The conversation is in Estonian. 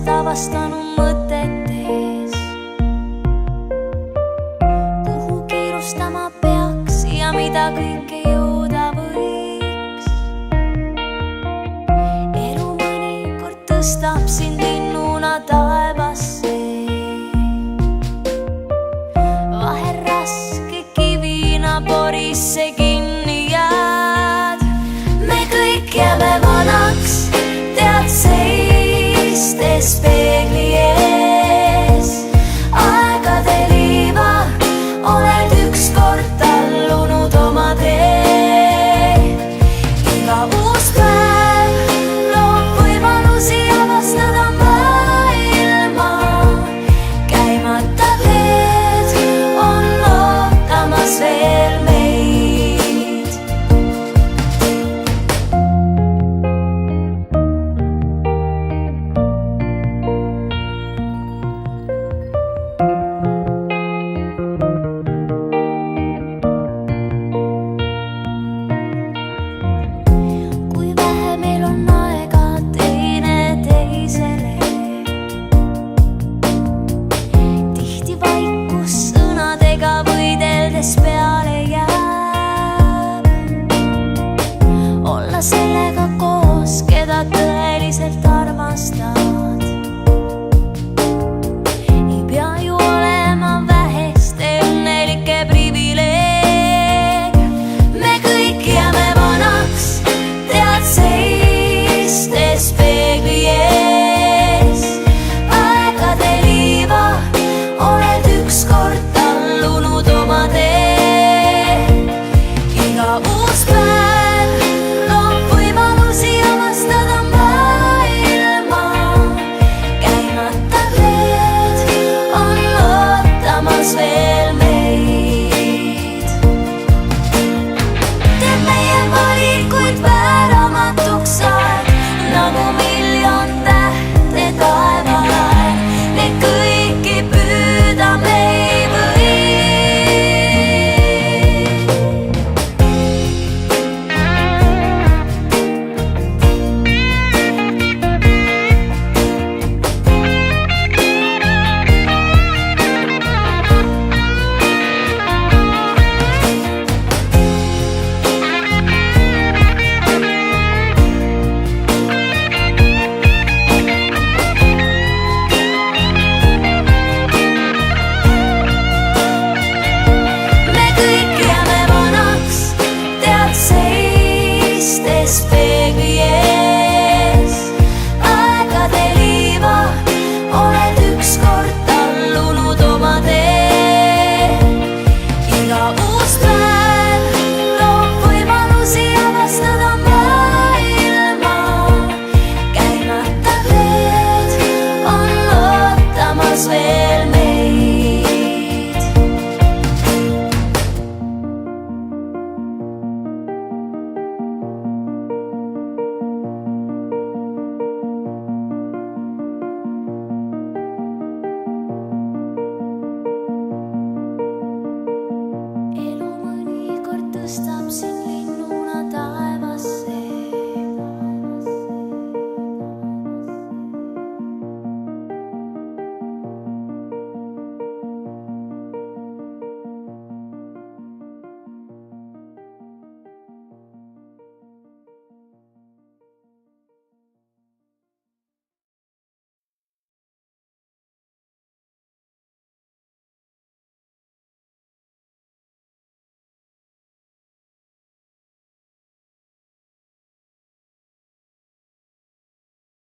Avastanud mõtetes, kuhu kiirustama peaks ja mida kõike jõuda võiks. Elu mõnikord tõstab sind linnuna taevasse, vahel raske kivina porisse kinni jääd. Me kõik jääme vanaks, tead seistes peegli ees. Aegade liiva oled ükskord tallunud oma tee. Iga uus päev loob võimalusi avastada maailma. Käimata teed on ootamas veel meid. Peale jääb olla sellega koos, keda tõeliselt armastad. Ei pea ju olema väheste õnnelike privileeg. Me kõik jääme vanaks, tead seistes peegli ees. Aegade liiva oled ükskord tallunud oma tee. Uus päev loob võimalusi avastada maailma. Käimata teed on ootamas veel meid. Teeb meie valikuid vääramatuks aeg, nagu miljon tähte taevalaev. Neid kõiki püüda me ei või. Peegli ees, aegade liiva oled ükskord tallunud oma tee. Iga uus päev loob võimalusi avastada maailma. Käimata teed on ootamas veel meid. Elu mõnikord tõstab sind